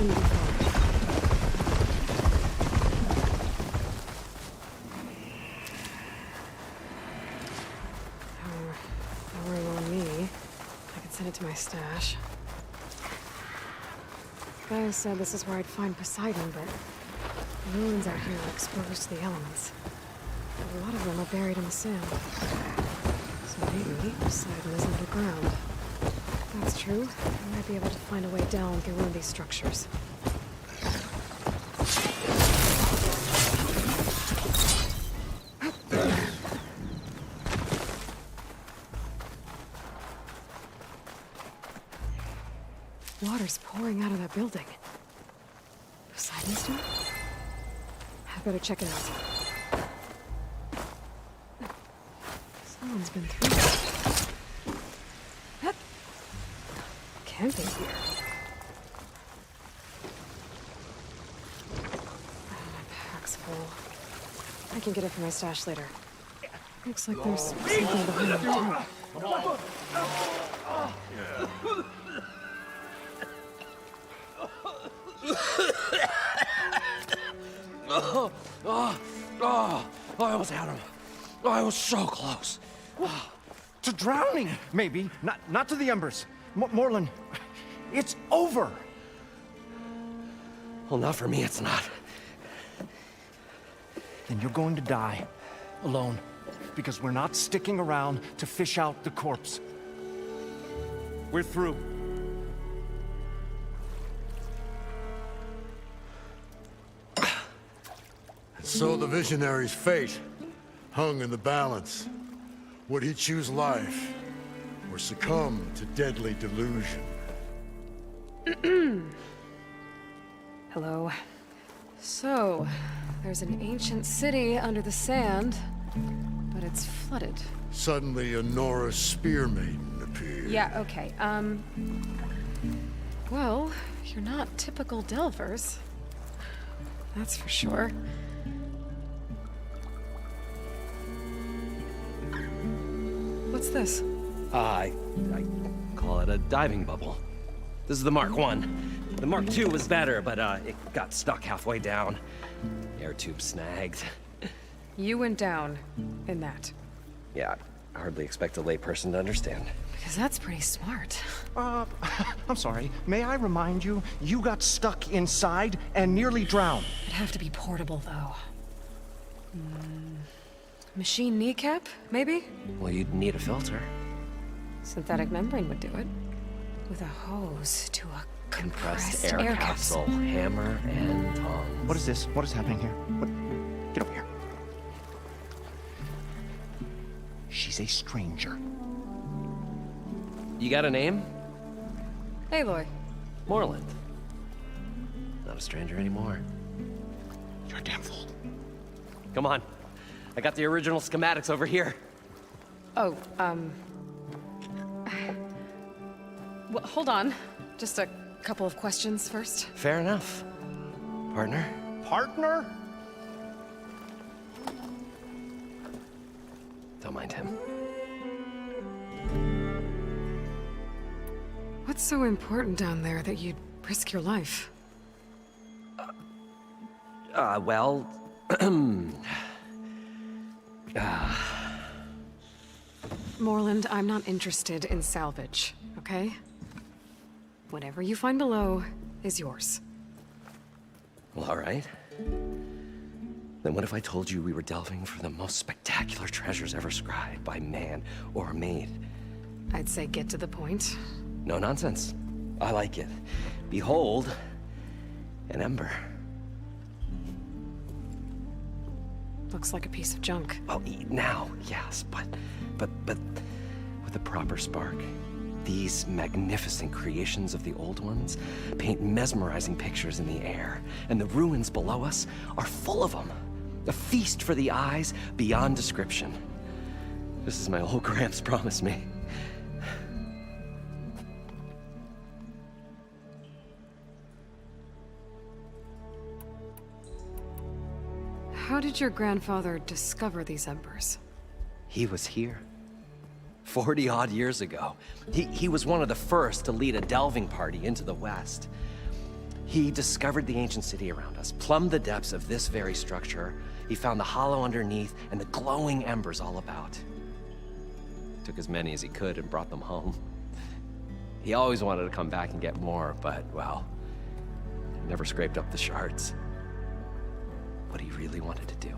shouldn't be far. Don't worry on me. I could send it to my stash. Guy said this is where I'd find Poseidon, but the ruins out here are exposed to the elements. A lot of them are buried in the sand. So maybe Poseidon is underground. If that's true, I might be able to find a way down through one of these structures. Water's pouring out of that building. Poseidon's doing? I better check it out. Someone's been through it. Can't be here. My pack's full. I can get it from my stash later. Looks like there's something behind the door. I almost had him. I was so close. To drowning, maybe. Not to the embers. Moreland, it's over. Well, not for me, it's not. Then you're going to die. Alone. Because we're not sticking around to fish out the corpse. We're through. So the visionary's fate hung in the balance. Would he choose life or succumb to deadly delusion? Hello. So, there's an ancient city under the sand, but it's flooded. Suddenly a Norse spear maiden appeared. Yeah, okay, well, you're not typical Delvers. That's for sure. What's this? I call it a diving bubble. This is the Mark 1. The Mark 2 was better, but it got stuck halfway down. Air tube snagged. You went down in that. Yeah, I hardly expect a layperson to understand. Because that's pretty smart. I'm sorry. May I remind you, you got stuck inside and nearly drowned. It'd have to be portable, though. Machine kneecap, maybe? Well, you'd need a filter. Synthetic membrane would do it. With a hose to a compressed air capsule. Hammer and tongs. What is this? What is happening here? What? Get over here. She's a stranger. You got a name? Aloy. Moreland. Not a stranger anymore. You're a damn fool. Come on. I got the original schematics over here. Oh, well, hold on. Just a couple of questions first. Fair enough. Partner? Partner? Don't mind him. What's so important down there that you'd risk your life? Well... Moreland, I'm not interested in salvage, okay? Whatever you find below is yours. Well, all right. Then what if I told you we were delving for the most spectacular treasures ever scribed by man or maid? I'd say get to the point. No nonsense. I like it. Behold, an ember. Looks like a piece of junk. Well, now, yes, but with a proper spark. These magnificent creations of the old ones paint mesmerizing pictures in the air, and the ruins below us are full of them. A feast for the eyes beyond description. This is my old Gramps promised me. How did your grandfather discover these embers? He was here. 40-odd years ago. He was one of the first to lead a delving party into the West. He discovered the ancient city around us, plumbed the depths of this very structure. He found the hollow underneath and the glowing embers all about. Took as many as he could and brought them home. He always wanted to come back and get more, but, well, never scraped up the shards. What he really wanted to do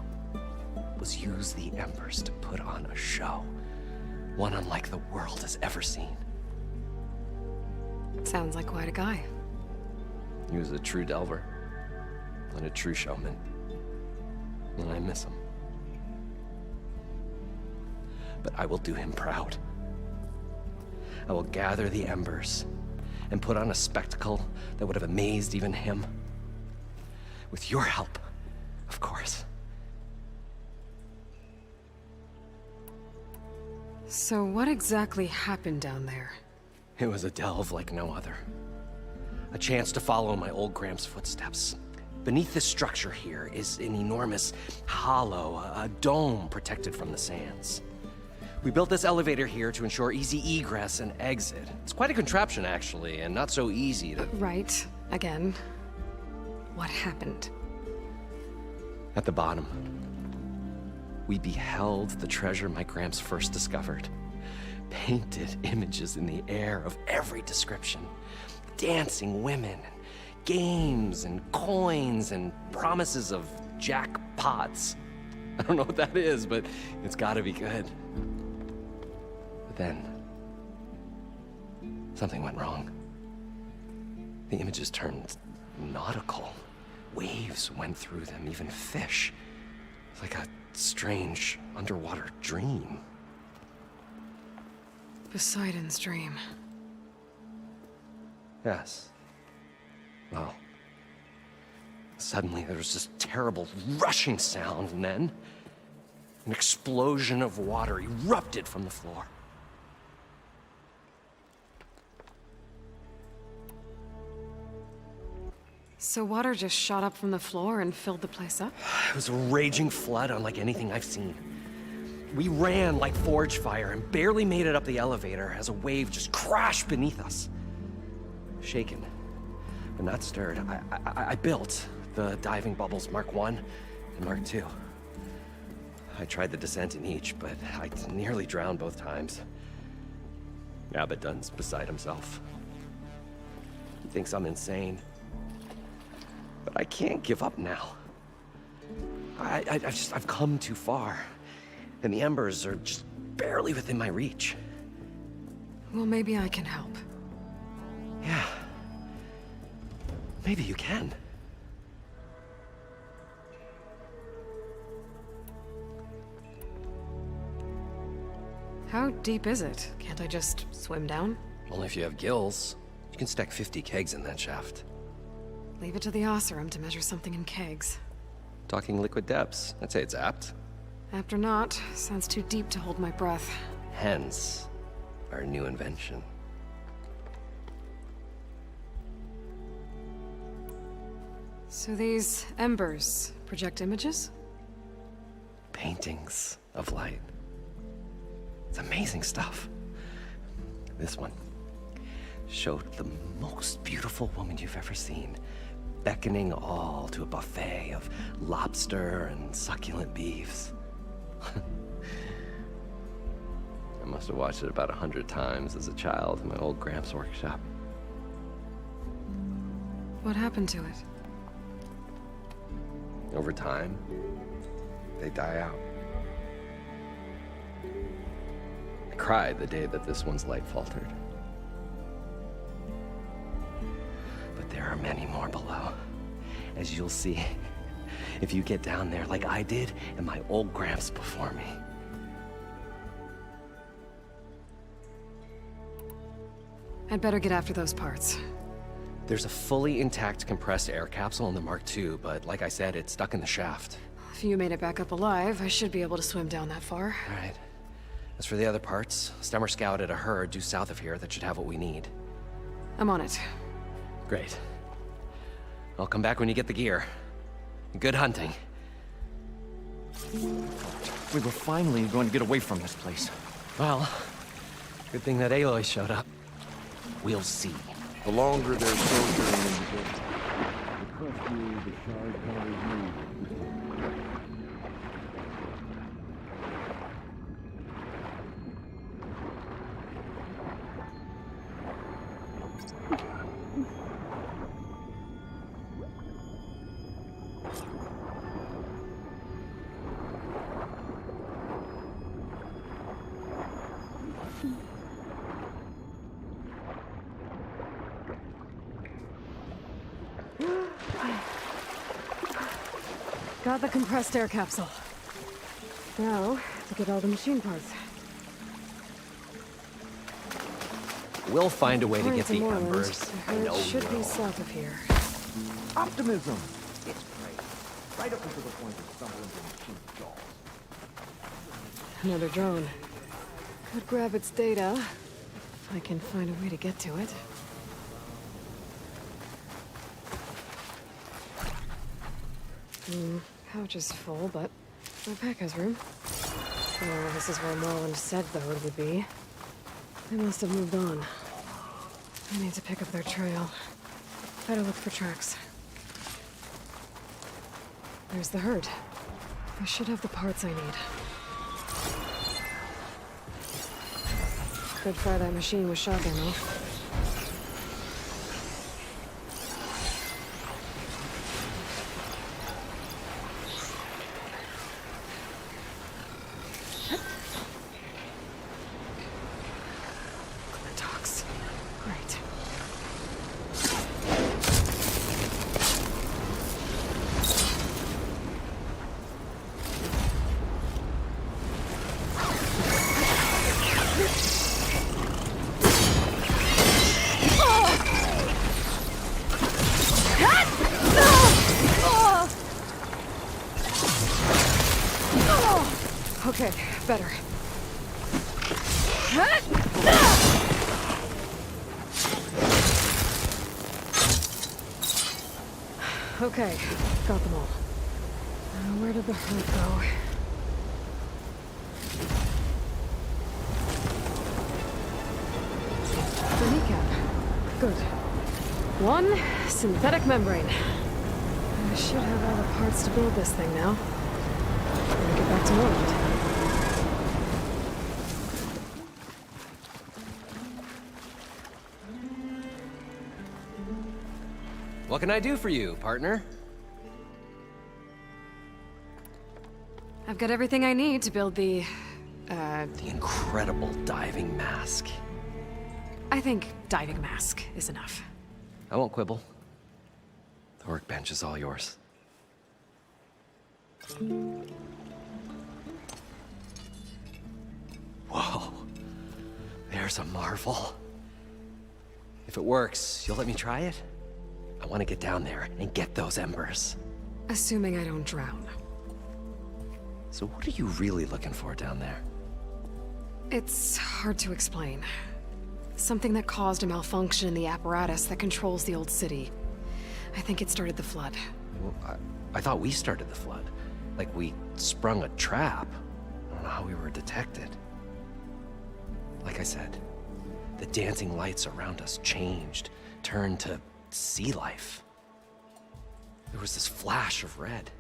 was use the embers to put on a show, one unlike the world has ever seen. Sounds like quite a guy. He was a true delver, and a true showman, and I miss him. But I will do him proud. I will gather the embers and put on a spectacle that would have amazed even him. With your help, of course. So what exactly happened down there? It was a delve like no other. A chance to follow my old Gramps' footsteps. Beneath this structure here is an enormous hollow, a dome protected from the sands. We built this elevator here to ensure easy egress and exit. It's quite a contraption, actually, and not so easy to... Right. Again. What happened? At the bottom, we beheld the treasure my Gramps first discovered. Painted images in the air of every description. Dancing women, games and coins and promises of jackpots. I don't know what that is, but it's gotta be good. But then, something went wrong. The images turned nautical. Waves went through them, even fish. It's like a strange underwater dream. Poseidon's dream. Yes. Well, suddenly there was this terrible rushing sound, and then an explosion of water erupted from the floor. So water just shot up from the floor and filled the place up? It was a raging flood unlike anything I've seen. We ran like forge fire and barely made it up the elevator as a wave just crashed beneath us. Shaken, but not stirred, I built the diving bubbles Mark I and Mark II. I tried the descent in each, but I nearly drowned both times. Abaddon's beside himself. He thinks I'm insane. But I can't give up now. I've come too far. And the embers are just barely within my reach. Well, maybe I can help. Yeah. Maybe you can. How deep is it? Can't I just swim down? Only if you have gills. You can stack 50 kegs in that shaft. Leave it to the Oseram to measure something in kegs. Talking liquid depths. I'd say it's apt. Apt or not, sounds too deep to hold my breath. Hence, our new invention. So these embers project images? Paintings of light. It's amazing stuff. This one showed the most beautiful woman you've ever seen, beckoning all to a buffet of lobster and succulent beefs. I must have watched it about 100 times as a child in my old Gramps' workshop. What happened to it? Over time, they die out. I cried the day that this one's light faltered. But there are many more below, as you'll see if you get down there like I did and my old Gramps before me. I'd better get after those parts. There's a fully intact compressed air capsule in the Mark II, but like I said, it's stuck in the shaft. If you made it back up alive, I should be able to swim down that far. All right. As for the other parts, Stemmer scouted a herd due south of here that should have what we need. I'm on it. Great. I'll come back when you get the gear. Good hunting. We were finally going to get away from this place. Well, good thing that Aloy showed up. We'll see. The longer they're sojourning in the desert, Got the compressed air capsule. Now, to get all the machine parts. We'll find a way to get According the to Moreland, embers. the I herd know should be we'll. south of here. Optimism! It's great. Right up until the point of stumbling into machine jaws. Another drone. Could grab its data, if I can find a way to get to it. Pouch is full, but my pack has room. Oh, this is where Moreland said the hood would be. They must have moved on. I need to pick up their trail. Better look for tracks. There's the herd. I should have the parts I need. Could fire that machine with shock ammo. Great. Okay, better. Okay, got them all. Where did the herd go? The kneecap. Good. One synthetic membrane. I should have all the parts to build this thing now. Gonna get back to Moreland. What can I do for you, partner? I've got everything I need to build the incredible diving mask. I think diving mask is enough. I won't quibble. The workbench is all yours. Whoa. There's a marvel. If it works, you'll let me try it? I want to get down there and get those embers. Assuming I don't drown. So what are you really looking for down there? It's hard to explain. Something that caused a malfunction in the apparatus that controls the old city. I think it started the flood. Well, I thought we started the flood. Like we sprung a trap. I don't know how we were detected. Like I said, the dancing lights around us changed, turned to sea life. There was this flash of red,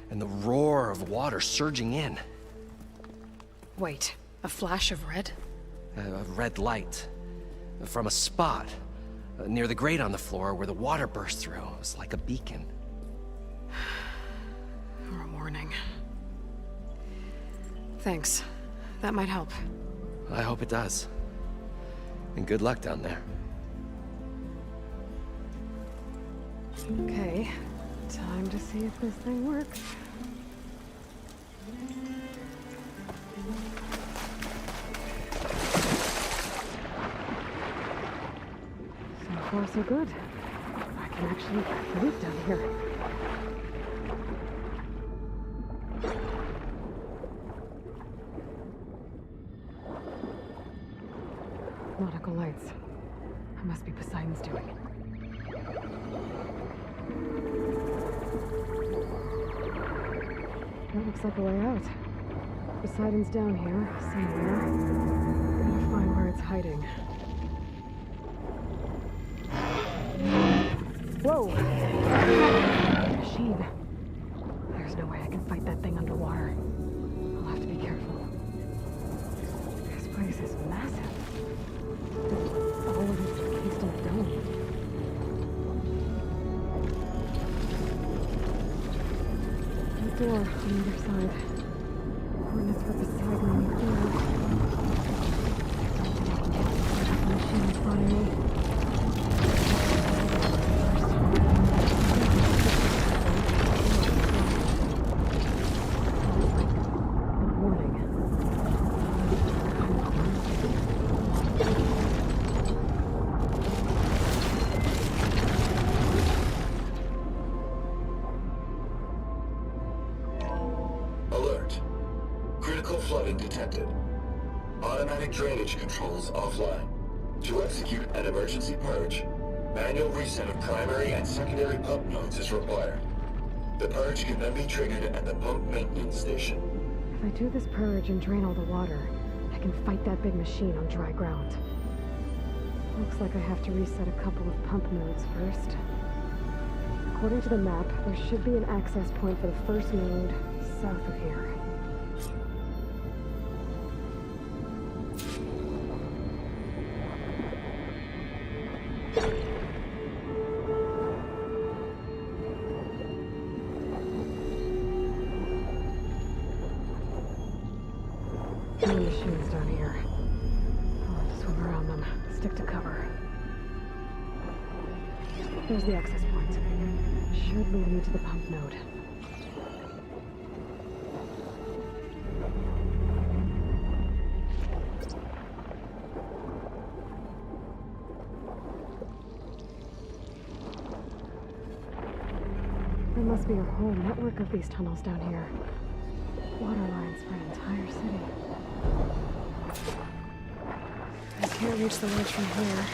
and the roar of water surging in. Wait, a flash of red? A red light from a spot near the grate on the floor where the water burst through. It was like a beacon. Or a warning. Thanks. That might help. I hope it does. And good luck down there. Okay, time to see if this thing works. So far, so good. I can actually sleep down here. Nautical lights. That must be Poseidon's doing. That looks like a way out. Poseidon's down here, somewhere. Gotta find where it's hiding. Whoa! fight that thing underwater. I'll have to be careful. This place is massive. All of it's encased in a dome. The door on the other side. Coordinates for Poseidon on the corner. Machine in front of me. Drainage controls offline. To execute an emergency purge, manual reset of primary and secondary pump nodes is required. The purge can then be triggered at the pump maintenance station. If I do this purge and drain all the water, I can fight that big machine on dry ground. Looks like I have to reset a couple of pump nodes first. According to the map, there should be an access point for the first node south of here. Machines down here. I'll have to swim around them. Stick to cover. There's the access point. Should lead me to the pump node. There must be a whole network of these tunnels down here. Water lines for an entire city. I can't reach the ledge from here.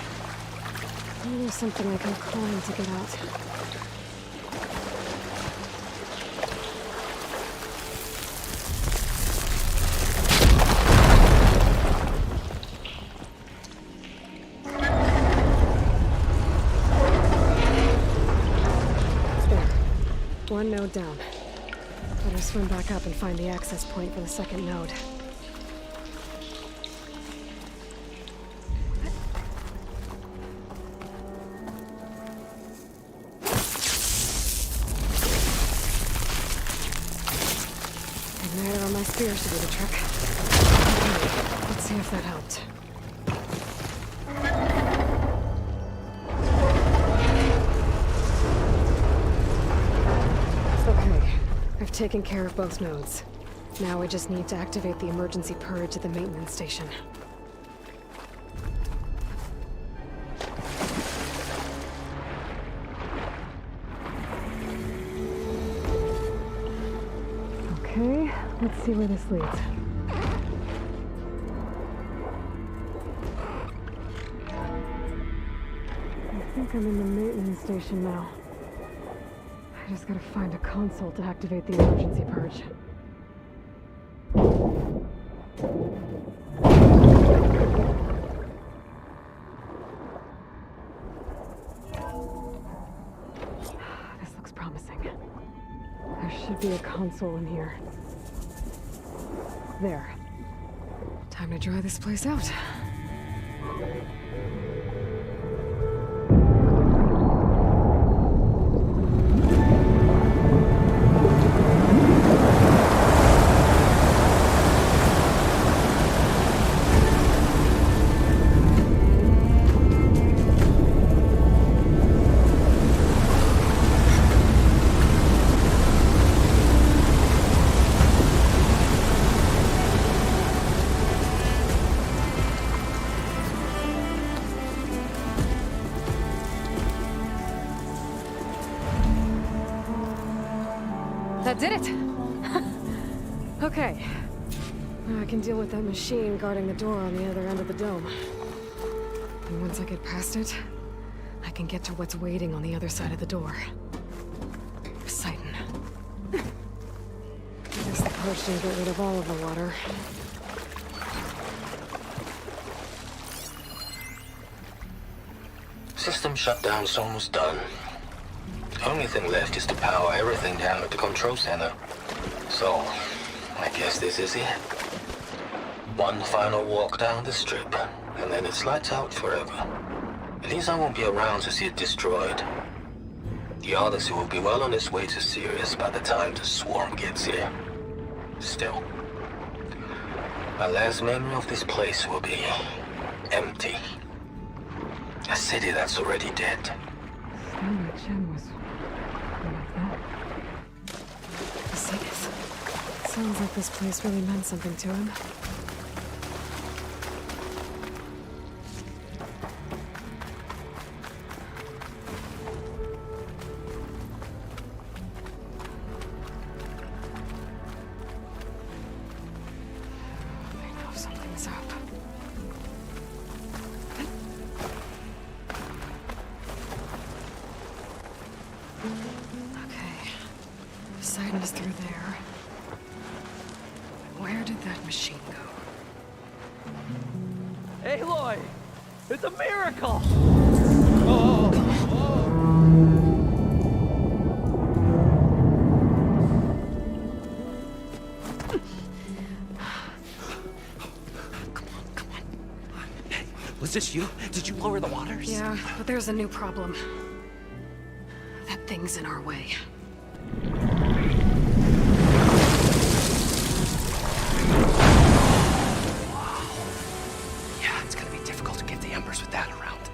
Maybe there's something I can climb to get out. There. One node down. Better swim back up and find the access point for the second node. Igniter on my spear should do the trick. Okay, let's see if that helped. I've taken care of both nodes. Now I just need to activate the emergency purge at the maintenance station. Okay, let's see where this leads. I think I'm in the maintenance station now. I just gotta find a console to activate the emergency purge. This looks promising. There should be a console in here. There. Time to dry this place out. That did it! Okay. Now I can deal with that machine guarding the door on the other end of the dome. And once I get past it, I can get to what's waiting on the other side of the door. Poseidon. I guess the purge didn't get rid of all of the water. System shutdown's almost done. The only thing left is to power everything down at the control center. So, I guess this is it. One final walk down the strip, and then it's lights out forever. At least I won't be around to see it destroyed. The Odyssey will be well on its way to Sirius by the time the swarm gets here. Still, my last memory of this place will be empty. A city that's already dead. Sounds like this place really meant something to him. Was this you? Did you lower the waters? Yeah, but there's a new problem. That thing's in our way. Yeah, it's gonna be difficult to get the embers with that around.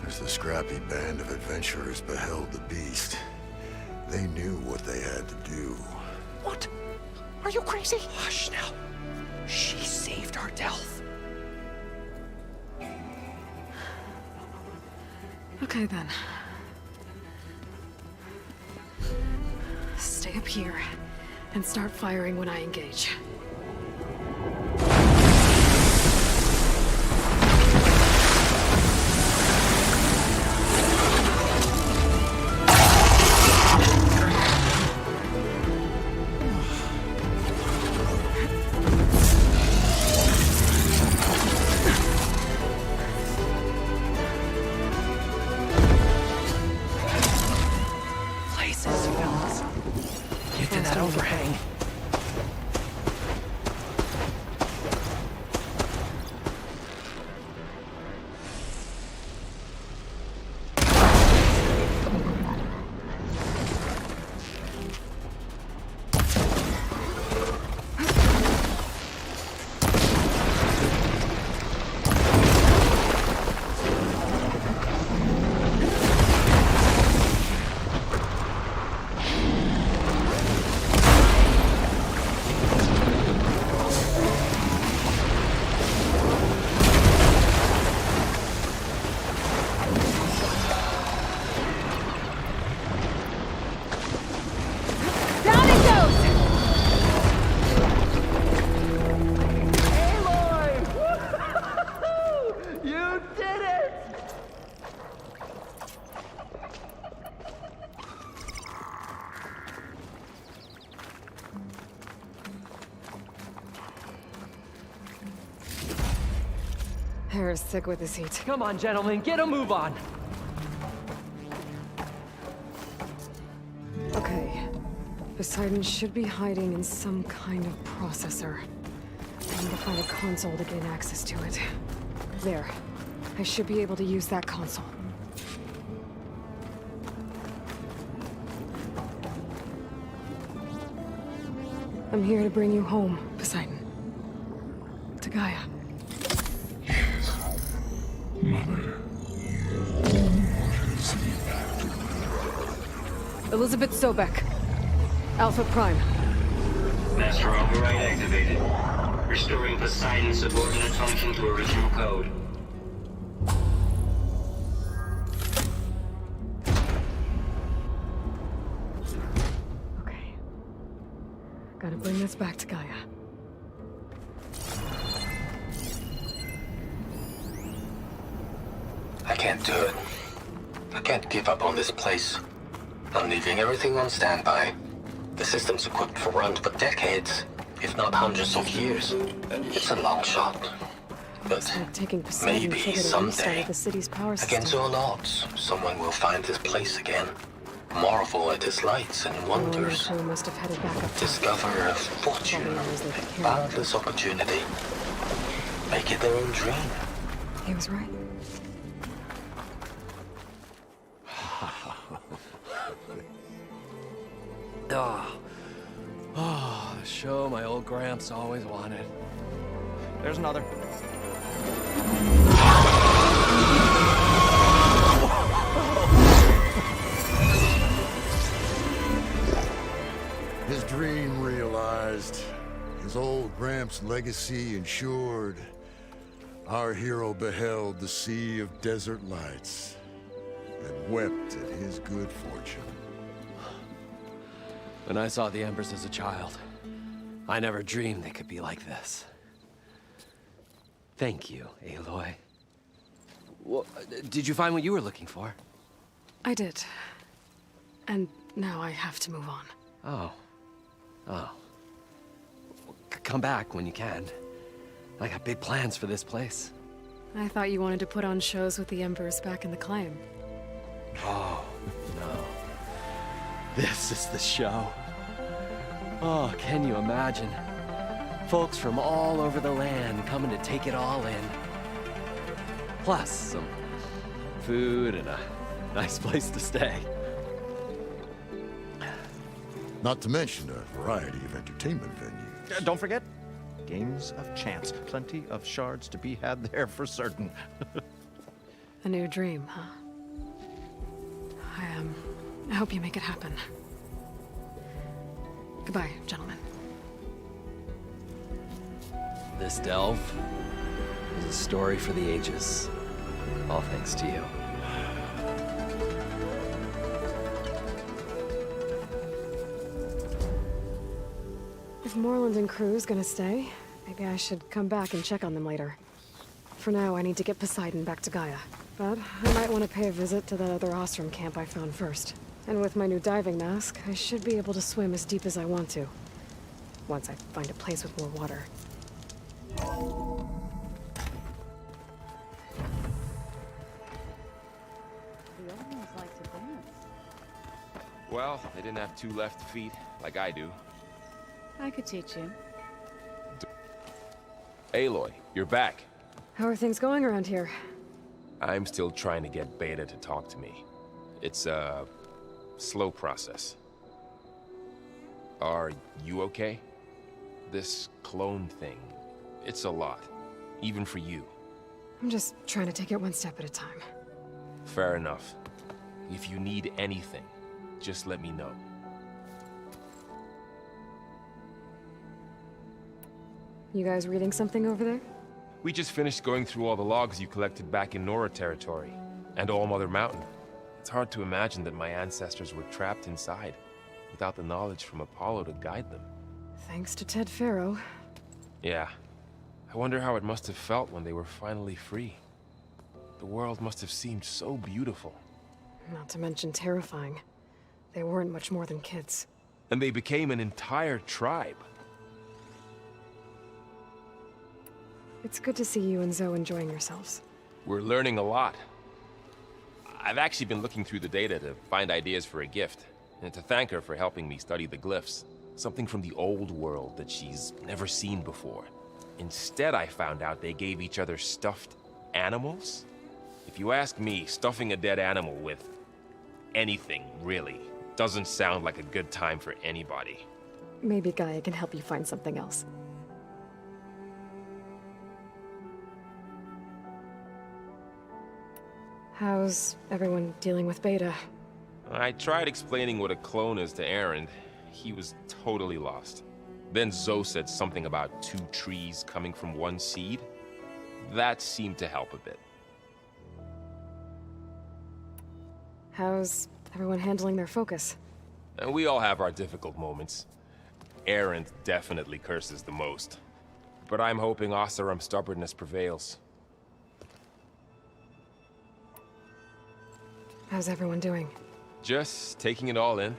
As the scrappy band of adventurers beheld the beast, they knew what they had to do. What? Are you crazy? Hush now. She saved our Delph. Okay then. Stay up here and start firing when I engage. Hair's thick with this heat. Come on, gentlemen, get a move on. Okay. Poseidon should be hiding in some kind of processor. I need to find a console to gain access to it. There. I should be able to use that console. I'm here to bring you home, Poseidon. To Gaia. Mother, Elizabeth Sobek. Alpha Prime. Master override activated. Restoring Poseidon's subordinate function to original code. Okay. Gotta bring this back to Gaia. I can't do it. I can't give up on this place. I'm leaving everything on standby. The system's equipped for runs for decades, if not hundreds of years. It's a long shot. But maybe someday, the city's power against all odds, someone will find this place again. marvel at its lights and wonders, Who must have headed back up top. discover a fortune, a boundless opportunity, make it their own dream. He was right. Oh, the show my old Gramps always wanted. There's another. His dream realized, his old Gramps' legacy ensured. Our hero beheld the sea of desert lights and wept at his good fortune. When I saw the Embers as a child, I never dreamed they could be like this. Thank you, Aloy. Well, did you find what you were looking for? I did. And now I have to move on. Oh. Well, come back when you can. I got big plans for this place. I thought you wanted to put on shows with the Embers back in the claim. Oh, no. This is the show. Oh, can you imagine? Folks from all over the land coming to take it all in. Plus some food and a nice place to stay. Not to mention a variety of entertainment venues. Don't forget, games of chance. Plenty of shards to be had there for certain. A new dream, huh? I hope you make it happen. Goodbye, gentlemen. This delve is a story for the ages. All thanks to you. If Moreland and crew's gonna stay, maybe I should come back and check on them later. For now, I need to get Poseidon back to Gaia. But I might want to pay a visit to that other Ostrom camp I found first. And with my new diving mask, I should be able to swim as deep as I want to. Once I find a place with more water. Well, they didn't have two left feet, like I do. I could teach you. Aloy, you're back. How are things going around here? I'm still trying to get Beta to talk to me. It's a slow process. Are you okay? This clone thing, it's a lot. Even for you. I'm just trying to take it one step at a time. Fair enough. If you need anything, just let me know. You guys reading something over there? We just finished going through all the logs you collected back in Nora territory, and All Mother Mountain. It's hard to imagine that my ancestors were trapped inside, without the knowledge from Apollo to guide them. Thanks to Ted Faro. Yeah. I wonder how it must have felt when they were finally free. The world must have seemed so beautiful. Not to mention terrifying. They weren't much more than kids. And they became an entire tribe. It's good to see you and Zoe enjoying yourselves. We're learning a lot. I've actually been looking through the data to find ideas for a gift, and to thank her for helping me study the glyphs. Something from the old world that she's never seen before. Instead, I found out they gave each other stuffed animals. If you ask me, stuffing a dead animal with anything, really, doesn't sound like a good time for anybody. Maybe Gaia can help you find something else. How's everyone dealing with Beta? I tried explaining what a clone is to Aaron. He was totally lost. Then Zoe said something about 2 trees coming from 1 seed. That seemed to help a bit. How's everyone handling their focus? And we all have our difficult moments. Aaron definitely curses the most. But I'm hoping Oseram's stubbornness prevails. How's everyone doing? Just taking it all in.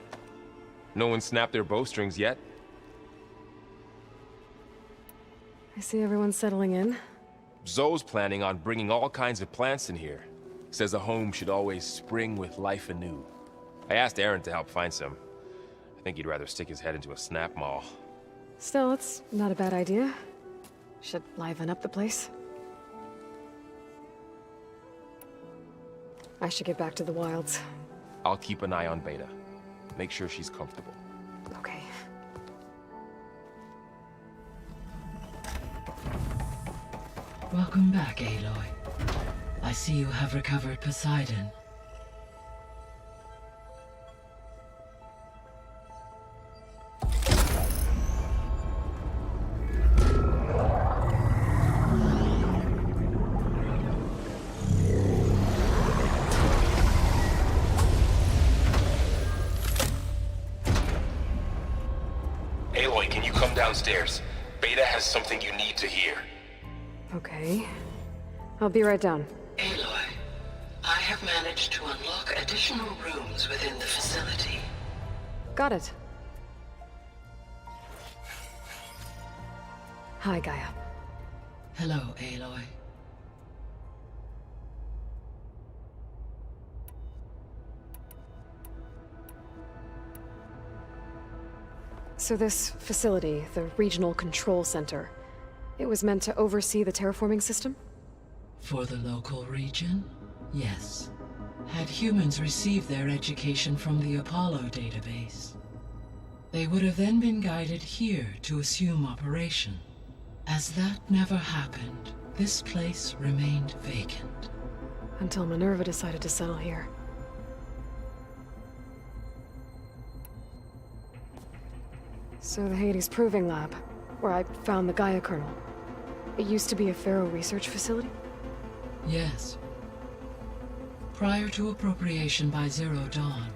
No one snapped their bowstrings yet. I see everyone settling in. Zoe's planning on bringing all kinds of plants in here. Says a home should always spring with life anew. I asked Aaron to help find some. I think he'd rather stick his head into a snap mall. Still, it's not a bad idea. Should liven up the place. I should get back to the wilds. I'll keep an eye on Beta. Make sure she's comfortable. Okay. Welcome back, Aloy. I see you have recovered Poseidon. Aloy, can you come downstairs? Beta has something you need to hear. Okay. I'll be right down. Aloy, I have managed to unlock additional rooms within the facility. Got it. Hi, Gaia. Hello, Aloy. So this facility, the Regional Control Center, it was meant to oversee the terraforming system? For the local region, yes. Had humans received their education from the Apollo database, they would have then been guided here to assume operation. As that never happened, this place remained vacant. Until Minerva decided to settle here. So the Hades Proving Lab, where I found the Gaia kernel. It used to be a Pharaoh research facility? Yes. Prior to appropriation by Zero Dawn,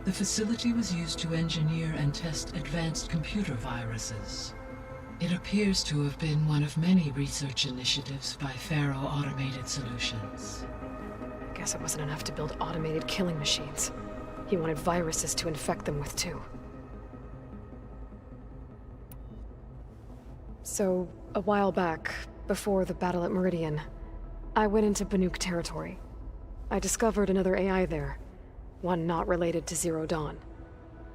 the facility was used to engineer and test advanced computer viruses. It appears to have been one of many research initiatives by Pharaoh Automated Solutions. Guess it wasn't enough to build automated killing machines. He wanted viruses to infect them with too. So, a while back, before the battle at Meridian, I went into Banuk territory. I discovered another AI there, one not related to Zero Dawn.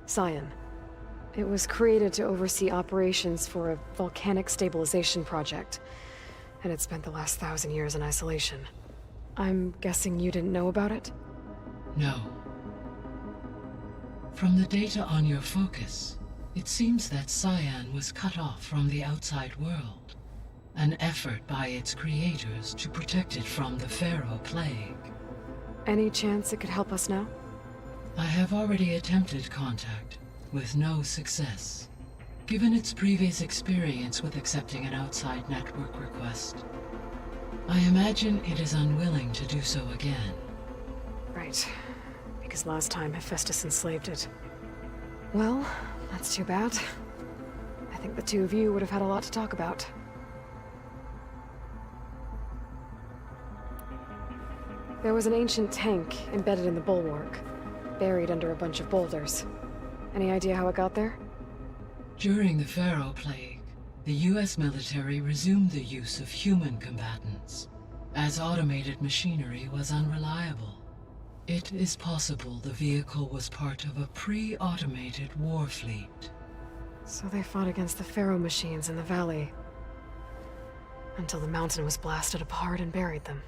Cyan. It was created to oversee operations for a volcanic stabilization project, and it spent the last 1,000 years in isolation. I'm guessing you didn't know about it? No. From the data on your focus, it seems that Cyan was cut off from the outside world, an effort by its creators to protect it from the Pharaoh Plague. Any chance it could help us now? I have already attempted contact, with no success. Given its previous experience with accepting an outside network request, I imagine it is unwilling to do so again. Right. Because last time Hephaestus enslaved it. Well, that's too bad. I think the two of you would have had a lot to talk about. There was an ancient tank embedded in the bulwark, buried under a bunch of boulders. Any idea how it got there? During the Pharaoh Plague, the US military resumed the use of human combatants, as automated machinery was unreliable. It is possible the vehicle was part of a pre-automated war fleet. So they fought against the Pharaoh machines in the valley, until the mountain was blasted apart and buried them.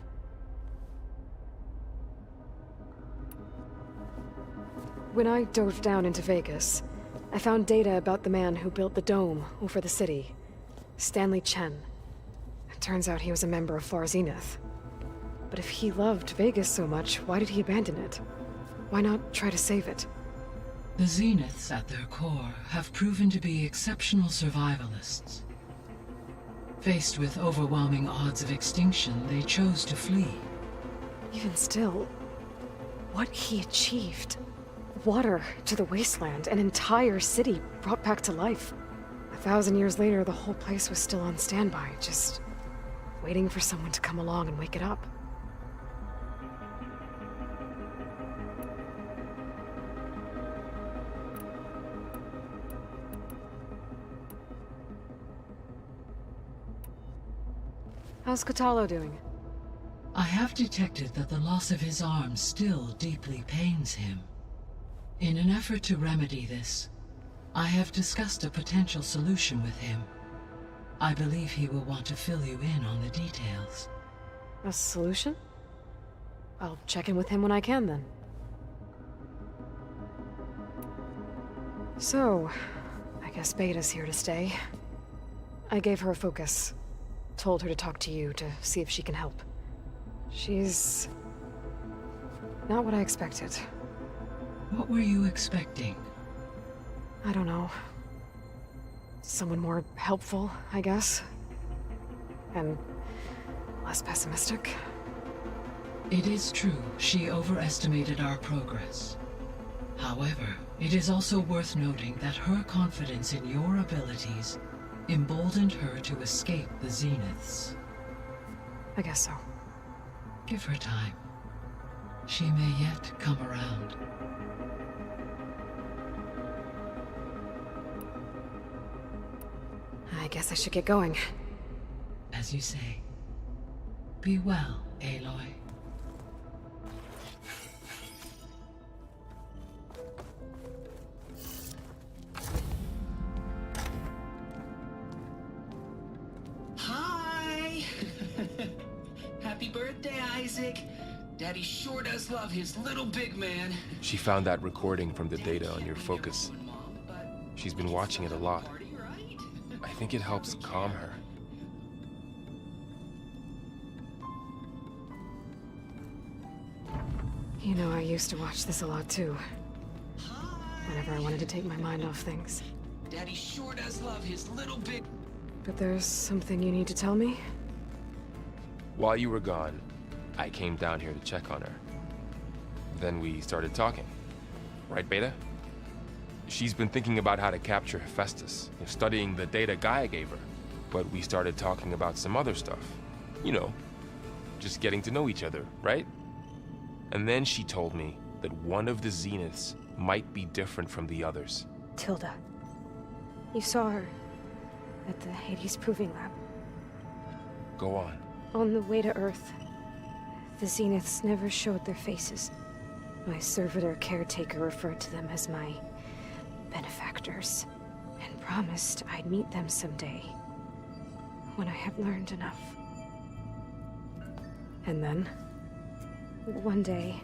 When I dove down into Vegas, I found data about the man who built the dome over the city, Stanley Chen. It turns out he was a member of Far Zenith. But if he loved Vegas so much, why did he abandon it? Why not try to save it? The Zeniths at their core have proven to be exceptional survivalists. Faced with overwhelming odds of extinction, they chose to flee. Even still, what he achieved. Water to the wasteland, an entire city brought back to life. 1,000 years later, the whole place was still on standby, just waiting for someone to come along and wake it up. How's Catalo doing? I have detected that the loss of his arm still deeply pains him. In an effort to remedy this, I have discussed a potential solution with him. I believe he will want to fill you in on the details. A solution? I'll check in with him when I can, then. So, I guess Beta's here to stay. I gave her a focus. Told her to talk to you to see if she can help. She's not what I expected. What were you expecting? I don't know. Someone more helpful, I guess. And less pessimistic. It is true she overestimated our progress. However, it is also worth noting that her confidence in your abilities emboldened her to escape the Zeniths. I guess so. Give her time. She may yet come around. I guess I should get going. As you say. Be well, Aloy. Hi! Happy birthday, Isaac. Daddy sure does love his little big man. She found that recording from the data on your focus. She's been watching it a lot. I think it helps calm her. You know, I used to watch this a lot too. Whenever I wanted to take my mind off things. Daddy sure does love his little big... But there's something you need to tell me? While you were gone, I came down here to check on her. Then we started talking. Right, Beta? She's been thinking about how to capture Hephaestus, studying the data Gaia gave her. But we started talking about some other stuff. You know, just getting to know each other, right? And then she told me that one of the Zeniths might be different from the others. Tilda. You saw her at the Hades Proving Lab. Go on. On the way to Earth, the Zeniths never showed their faces. My servitor caretaker referred to them as my benefactors, and promised I'd meet them someday, when I had learned enough. And then, one day,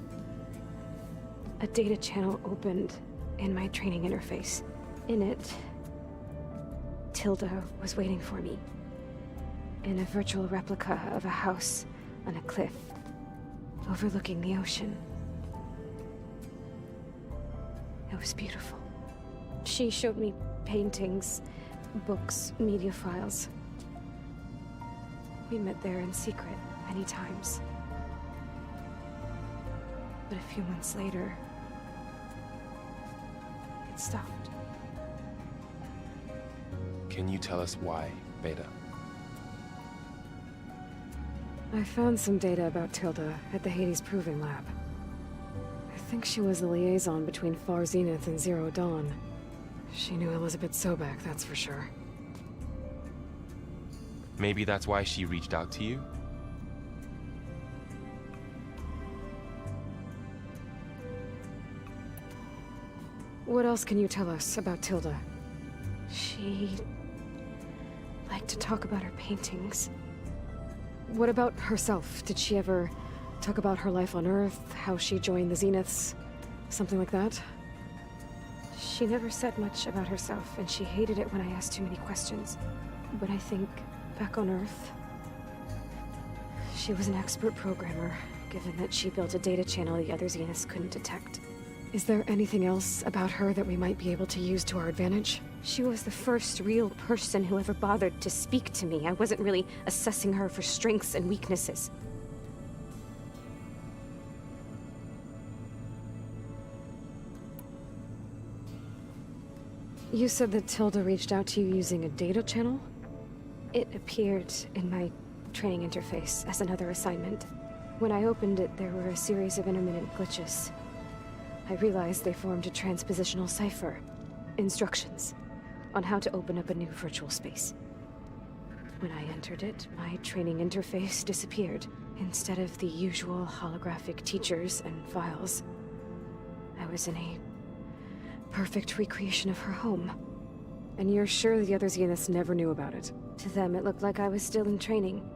a data channel opened in my training interface. In it, Tilda was waiting for me, in a virtual replica of a house on a cliff, overlooking the ocean. It was beautiful. She showed me paintings, books, media files. We met there in secret many times. But a few months later, it stopped. Can you tell us why, Beta? I found some data about Tilda at the Hades Proving Lab. I think she was the liaison between Far Zenith and Zero Dawn. She knew Elizabeth Sobek, that's for sure. Maybe that's why she reached out to you? What else can you tell us about Tilda? She liked to talk about her paintings. What about herself? Did she ever talk about her life on Earth, how she joined the Zeniths, something like that? She never said much about herself, and she hated it when I asked too many questions. But I think, back on Earth, she was an expert programmer, given that she built a data channel the other Zeniths couldn't detect. Is there anything else about her that we might be able to use to our advantage? She was the first real person who ever bothered to speak to me. I wasn't really assessing her for strengths and weaknesses. You said that Tilda reached out to you using a data channel? It appeared in my training interface as another assignment. When I opened it, there were a series of intermittent glitches. I realized they formed a transpositional cipher. Instructions on how to open up a new virtual space. When I entered it, my training interface disappeared. Instead of the usual holographic teachers and files, I was in a perfect recreation of her home. And you're sure the other Zeniths never knew about it? To them, it looked like I was still in training.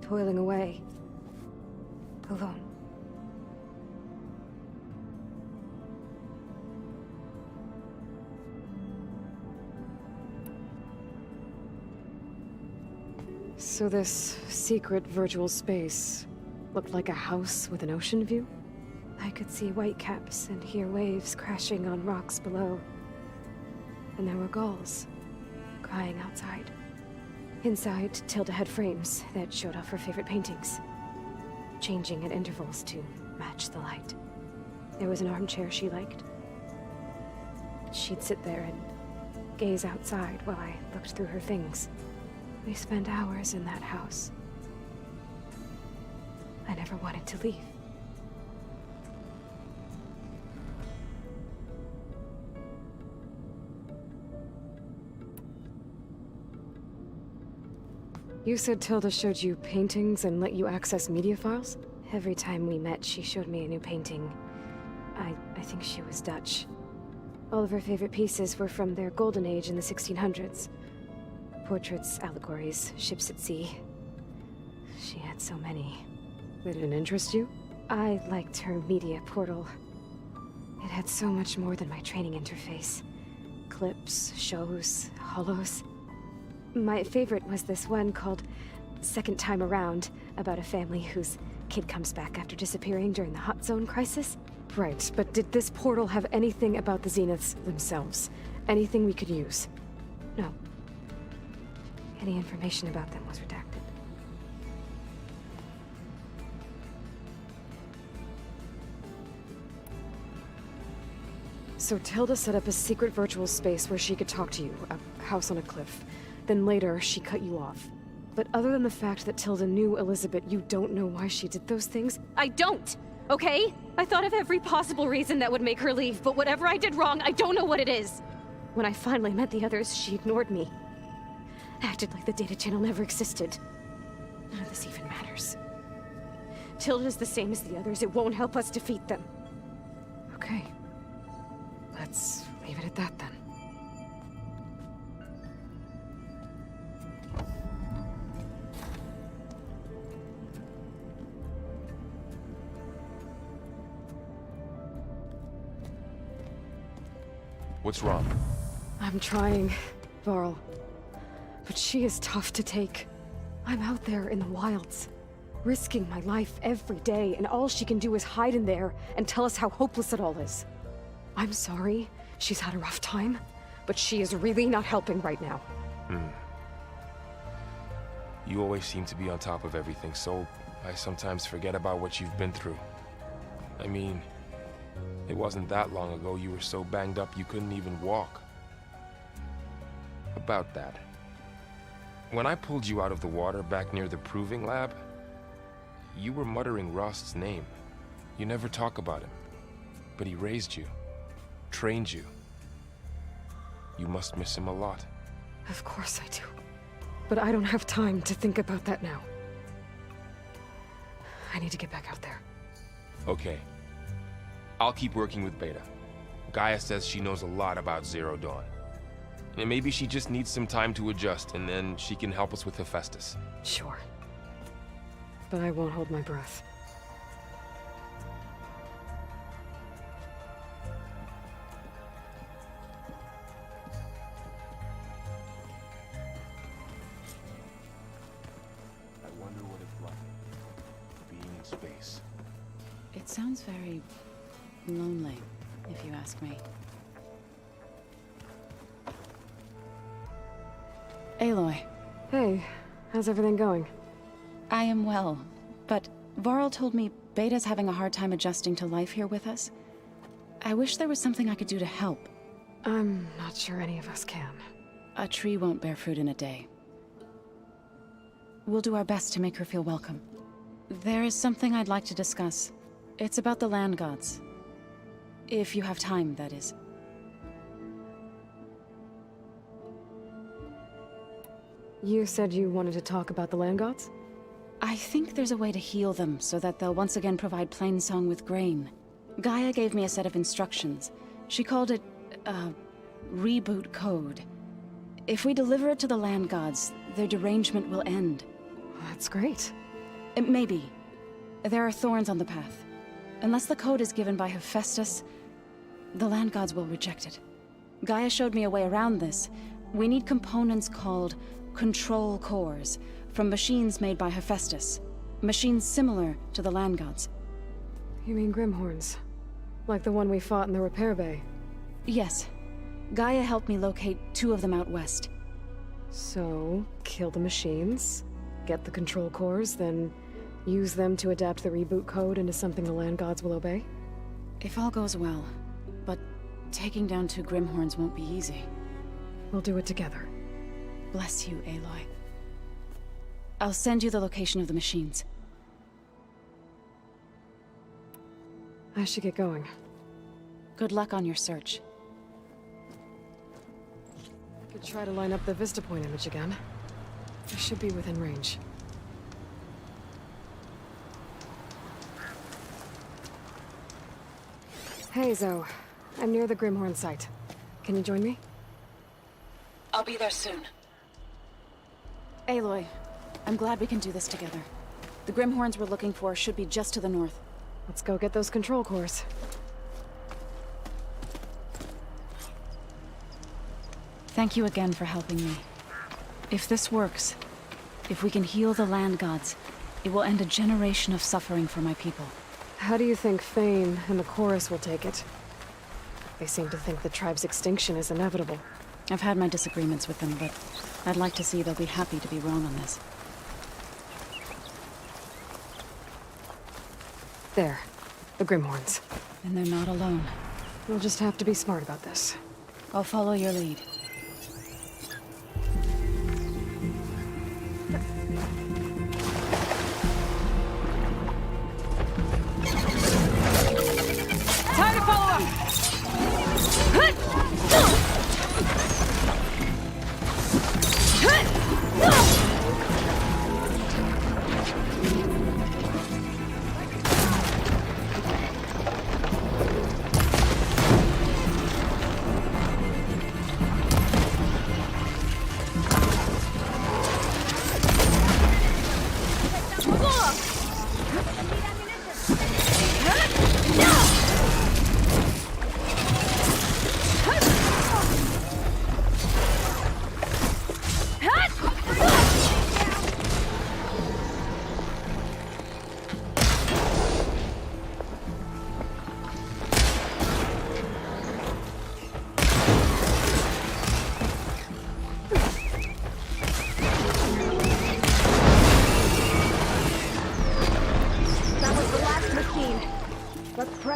Toiling away. Alone. So this secret virtual space looked like a house with an ocean view? I could see whitecaps and hear waves crashing on rocks below. And there were gulls crying outside. Inside, Tilda had frames that showed off her favorite paintings, changing at intervals to match the light. There was an armchair she liked. She'd sit there and gaze outside while I looked through her things. We spent hours in that house. I never wanted to leave. You said Tilda showed you paintings and let you access media files? Every time we met, she showed me a new painting. I think she was Dutch. All of her favorite pieces were from their golden age in the 1600s. Portraits, allegories, ships at sea. She had so many. They didn't interest you? I liked her media portal. It had so much more than my training interface. Clips, shows, holos. My favorite was this one called Second Time Around, about a family whose kid comes back after disappearing during the Hot Zone crisis. Right, but did this portal have anything about the Zeniths themselves? Anything we could use? No. Any information about them was redacted. So Tilda set up a secret virtual space where she could talk to you, a house on a cliff. Then later, she cut you off. But other than the fact that Tilda knew Elizabeth, you don't know why she did those things? I don't! Okay? I thought of every possible reason that would make her leave, but whatever I did wrong, I don't know what it is! When I finally met the others, she ignored me. Acted like the data channel never existed. None of this even matters. Tilda's the same as the others. It won't help us defeat them. Okay. Let's leave it at that then. What's wrong? I'm trying, Varl. But she is tough to take. I'm out there in the wilds, risking my life every day, and all she can do is hide in there and tell us how hopeless it all is. I'm sorry she's had a rough time, but she is really not helping right now. You always seem to be on top of everything, so I sometimes forget about what you've been through. I mean, it wasn't that long ago you were so banged up you couldn't even walk. About that. When I pulled you out of the water back near the proving lab, you were muttering Rost's name. You never talk about him. But he raised you, trained you. You must miss him a lot. Of course I do. But I don't have time to think about that now. I need to get back out there. Okay. I'll keep working with Beta. Gaia says she knows a lot about Zero Dawn. And maybe she just needs some time to adjust, and then she can help us with Hephaestus. Sure. But I won't hold my breath. I wonder what it's like, being in space. It sounds very lonely, if you ask me. Aloy. Hey, how's everything going? I am well, but Varl told me Beta's having a hard time adjusting to life here with us. I wish there was something I could do to help. I'm not sure any of us can. A tree won't bear fruit in a day. We'll do our best to make her feel welcome. There is something I'd like to discuss. It's about the land gods. If you have time, that is. You said you wanted to talk about the land gods? I think there's a way to heal them so that they'll once again provide Plainsong with grain. Gaia gave me a set of instructions. She called it, reboot code. If we deliver it to the land gods, their derangement will end. That's great. Maybe. There are thorns on the path. Unless the code is given by Hephaestus, the land gods will reject it. Gaia showed me a way around this. We need components called control cores, from machines made by Hephaestus. Machines similar to the land gods. You mean Grimhorns? Like the one we fought in the repair bay? Yes. Gaia helped me locate 2 of them out west. So, kill the machines, get the control cores, then use them to adapt the reboot code into something the land gods will obey? If all goes well. But taking down 2 Grimhorns won't be easy. We'll do it together. Bless you, Aloy. I'll send you the location of the machines. I should get going. Good luck on your search. Could try to line up the Vista Point image again. I should be within range. Hey, Zoe. I'm near the Grimhorn site. Can you join me? I'll be there soon. Aloy, I'm glad we can do this together. The Grimhorns we're looking for should be just to the north. Let's go get those control cores. Thank you again for helping me. If this works, if we can heal the land gods, it will end a generation of suffering for my people. How do you think Fane and the Chorus will take it? They seem to think the tribe's extinction is inevitable. I've had my disagreements with them, but I'd like to see they'll be happy to be wrong on this. There. The Grimhorns. And they're not alone. We'll just have to be smart about this. I'll follow your lead. Time to follow up!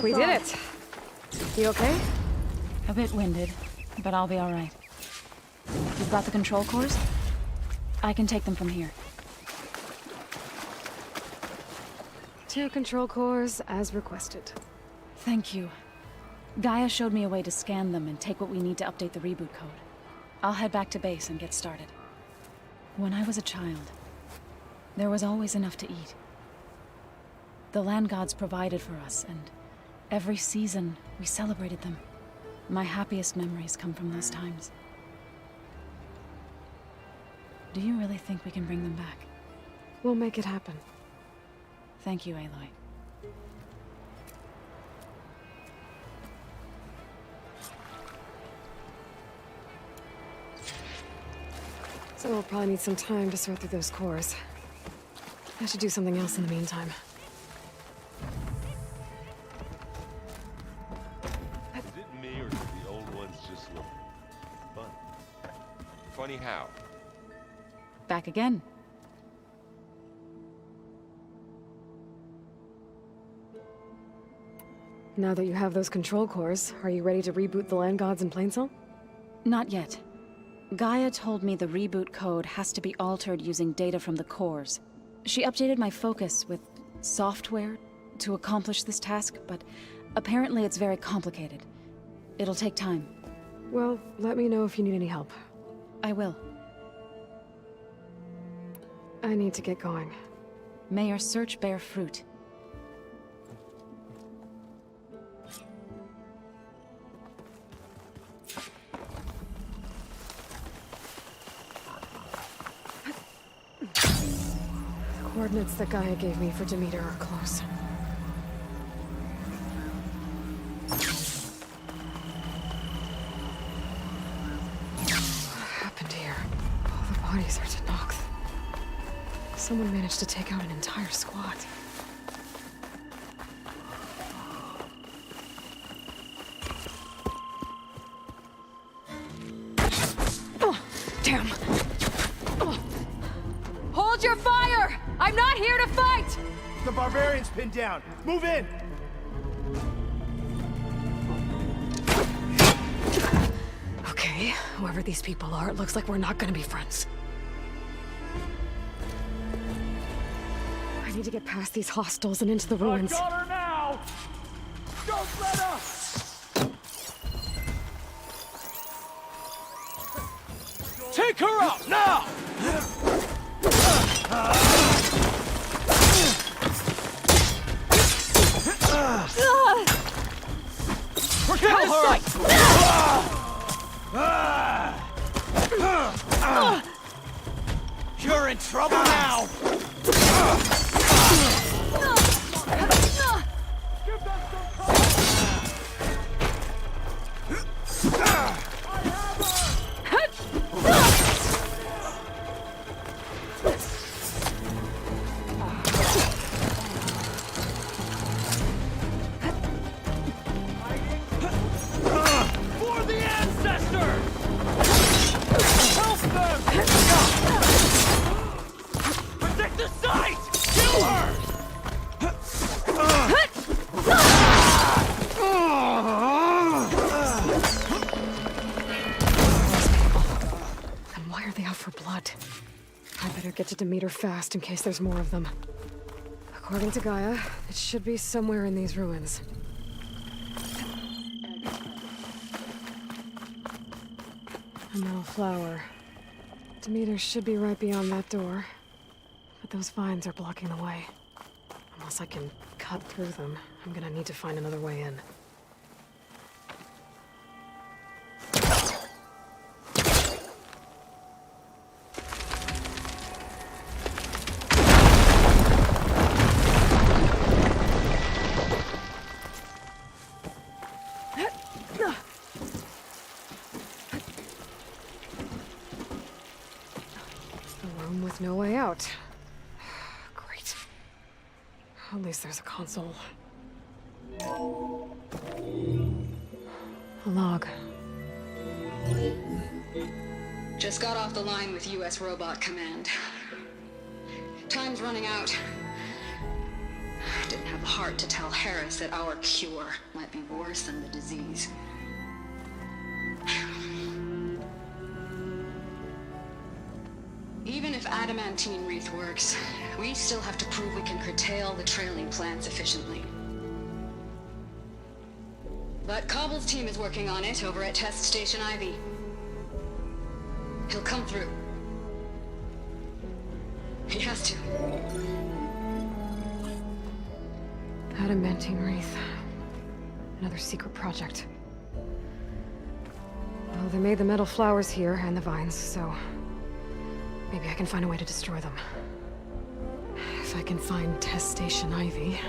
We did it! You okay? A bit winded, but I'll be all right. You've got the control cores? I can take them from here. 2 control cores, as requested. Thank you. Gaia showed me a way to scan them and take what we need to update the reboot code. I'll head back to base and get started. When I was a child, there was always enough to eat. The land gods provided for us, and every season we celebrated them. My happiest memories come from those times. Do you really think we can bring them back? We'll make it happen. Thank you, Aloy. So we'll probably need some time to sort through those cores. I should do something else in the meantime. Is it me, or do the old ones just look fun? Funny how? Back again. Now that you have those control cores, are you ready to reboot the land gods in Plainsong? Not yet. Gaia told me the reboot code has to be altered using data from the cores. She updated my focus with software to accomplish this task, but apparently it's very complicated. It'll take time. Well, let me know if you need any help. I will. I need to get going. May your search bear fruit. coordinates that Gaia gave me for Demeter are close. What happened here? All the bodies are Tenakth. Someone managed to take out an entire squad. Oh, damn. Hold your fire! I'm not here to fight! The barbarian's pinned down. Move in! Okay, whoever these people are, it looks like we're not gonna be friends. I need to get past these hostels and into the ruins. I got her now! Don't let her! Take her out, now! Kill her! You're in trouble now! Get to Demeter fast in case there's more of them. According to Gaia, it should be somewhere in these ruins. A metal flower. Demeter should be right beyond that door. But those vines are blocking the way. Unless I can cut through them, I'm gonna need to find another way in. No way out. Great. At least there's a console. A log. Just got off the line with US Robot Command. Time's running out. Didn't have the heart to tell Harris that our cure might be worse than the disease. Even if adamantine wreath works, we still have to prove we can curtail the trailing plants efficiently. But Cobble's team is working on it over at Test Station Ivy. He'll come through. He has to. Adamantine wreath. Another secret project. Well, they made the metal flowers here and the vines, so maybe I can find a way to destroy them. If I can find Test Station Ivy.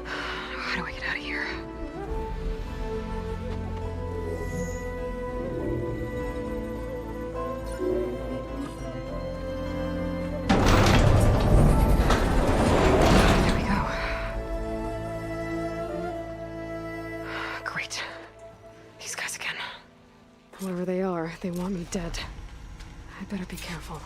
How do I get out of here? There we go. Great. These guys again. Whoever they are, they want me dead. I better be careful.